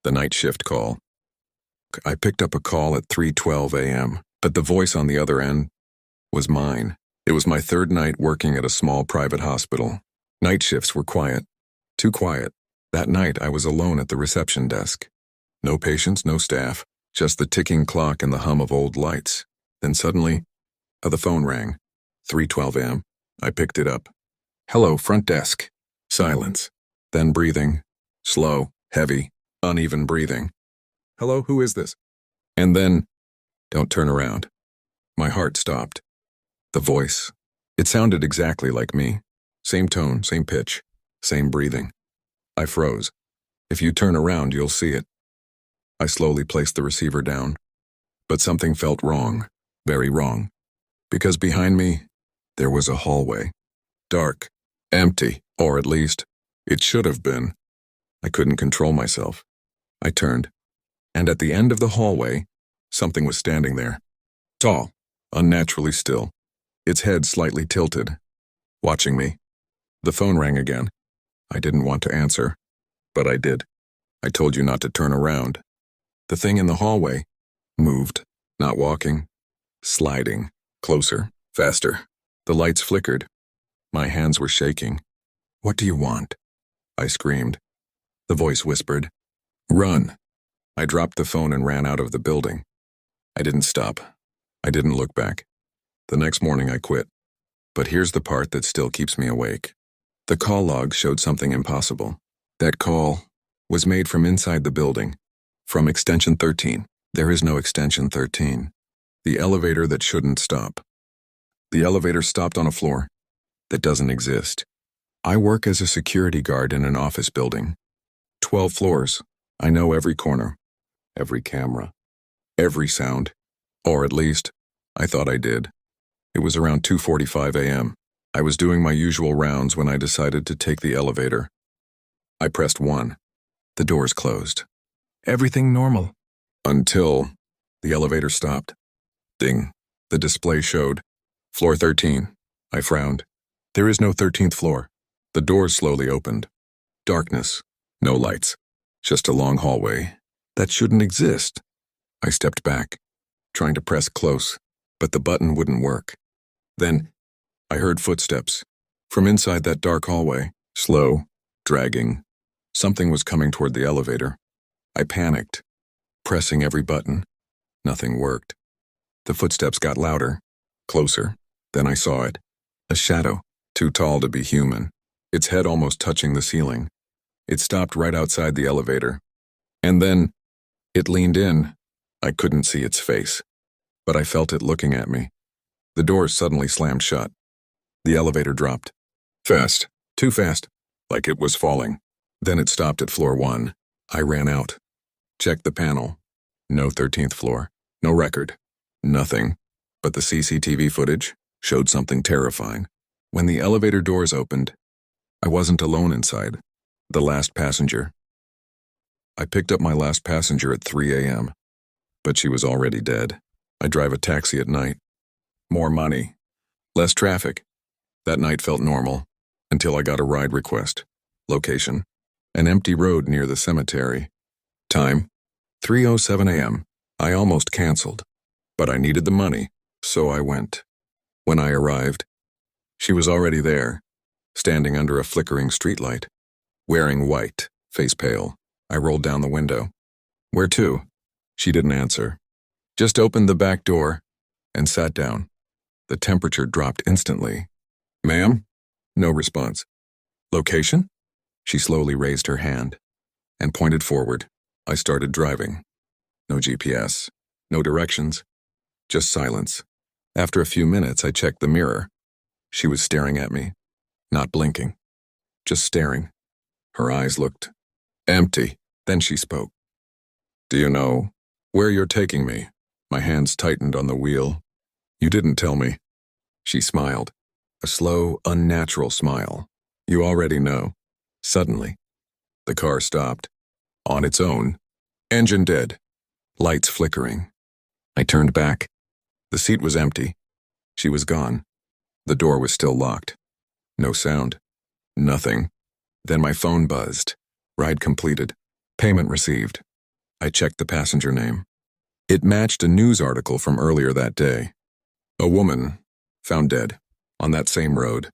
The night shift call. I picked up a call at 3:12 a.m., but the voice on the other end was mine. It was my third night working at a small private hospital. Night shifts were quiet. Too quiet. That night I was alone at the reception desk. No patients, no staff, just the ticking clock and the hum of old lights. Then suddenly, the phone rang. 3:12 a.m. I picked it up. "Hello, front desk." Silence. Then breathing. Slow, heavy, uneven breathing. "Hello, who is this?" And then, "Don't turn around." My heart stopped. The voice. It sounded exactly like me. Same tone, same pitch, same breathing. I froze. "If you turn around, you'll see it." I slowly placed the receiver down. But something felt wrong, very wrong. Because behind me, there was a hallway. Dark, empty, or at least, it should have been. I couldn't control myself. I turned, and at the end of the hallway, something was standing there. Tall, unnaturally still, its head slightly tilted, watching me. The phone rang again. I didn't want to answer, but I did. "I told you not to turn around." The thing in the hallway moved, not walking, sliding, closer, faster. The lights flickered. My hands were shaking. "What do you want?" I screamed. The voice whispered, "Run." I dropped the phone and ran out of the building. I didn't stop. I didn't look back. The next morning I quit. But here's the part that still keeps me awake. The call log showed something impossible. That call was made from inside the building, from extension 13. There is no extension 13. The elevator that shouldn't stop. The elevator stopped on a floor that doesn't exist. I work as a security guard in an office building. 12 floors. I know every corner, every camera, every sound. Or at least, I thought I did. It was around 2:45 a.m. I was doing my usual rounds when I decided to take the elevator. I pressed 1. The doors closed. Everything normal. Until the elevator stopped. Ding. The display showed floor 13. I frowned. There is no 13th floor. The doors slowly opened. Darkness. No lights. Just a long hallway that shouldn't exist. I stepped back, trying to press close, but the button wouldn't work. Then, I heard footsteps. From inside that dark hallway, slow, dragging. Something was coming toward the elevator. I panicked, pressing every button. Nothing worked. The footsteps got louder, closer. Then I saw it. A shadow, too tall to be human, its head almost touching the ceiling. It stopped right outside the elevator. And then, it leaned in. I couldn't see its face, but I felt it looking at me. The doors suddenly slammed shut. The elevator dropped. Fast, too fast, like it was falling. Then it stopped at floor 1. I ran out. Checked the panel. No 13th floor. No record. Nothing. But the CCTV footage showed something terrifying. When the elevator doors opened, I wasn't alone inside. The last passenger. I picked up my last passenger at 3 a.m., but she was already dead. I drive a taxi at night. More money. Less traffic. That night felt normal, until I got a ride request. Location: an empty road near the cemetery. Time: 3:07 a.m. I almost canceled, but I needed the money, so I went. When I arrived, she was already there, standing under a flickering streetlight, wearing white, face pale. I rolled down the window. "Where to?" She didn't answer. Just opened the back door and sat down. The temperature dropped instantly. "Ma'am?" No response. "Location?" She slowly raised her hand and pointed forward. I started driving. No GPS, no directions, just silence. After a few minutes, I checked the mirror. She was staring at me, not blinking, just staring. Her eyes looked empty. Then she spoke. "Do you know where you're taking me?" My hands tightened on the wheel. "You didn't tell me." She smiled, a slow, unnatural smile. "You already know." Suddenly, the car stopped. On its own. Engine dead. Lights flickering. I turned back. The seat was empty. She was gone. The door was still locked. No sound. Nothing. Then my phone buzzed. Ride completed. Payment received. I checked the passenger name. It matched a news article from earlier that day. A woman found dead on that same road.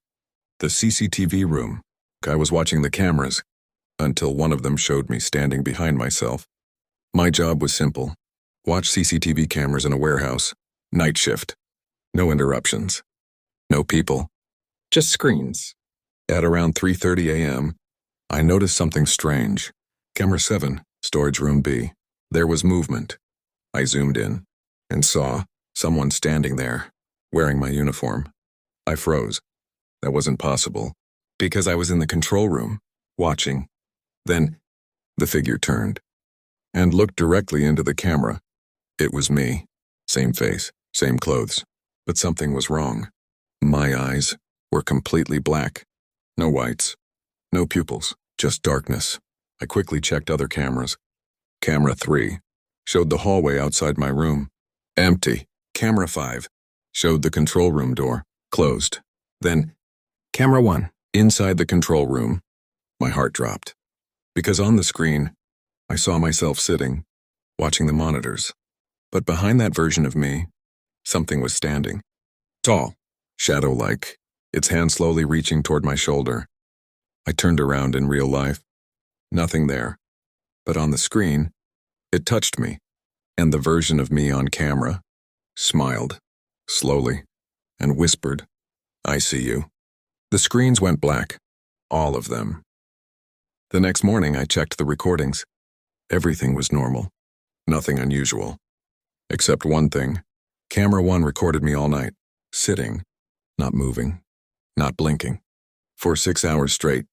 The CCTV room. I was watching the cameras until one of them showed me standing behind myself. My job was simple. Watch CCTV cameras in a warehouse. Night shift. No interruptions. No people. Just screens. At around 3:30 a.m., I noticed something strange. Camera 7, storage room B. There was movement. I zoomed in and saw someone standing there, wearing my uniform. I froze. That wasn't possible, because I was in the control room, watching. Then, the figure turned and looked directly into the camera. It was me. Same face, same clothes. But something was wrong. My eyes were completely black. No whites. No pupils. Just darkness. I quickly checked other cameras. Camera 3 showed the hallway outside my room. Empty. Camera 5 showed the control room door. Closed. Then, Camera 1 inside the control room. My heart dropped. Because on the screen, I saw myself sitting, watching the monitors. But behind that version of me, something was standing. Tall. Shadow-like. Its hand slowly reaching toward my shoulder. I turned around in real life. Nothing there. But on the screen, it touched me, and the version of me on camera smiled, slowly, and whispered, "I see you." The screens went black. All of them. The next morning, I checked the recordings. Everything was normal. Nothing unusual. Except one thing. Camera 1 recorded me all night, sitting, not moving, not blinking, for 6 hours straight.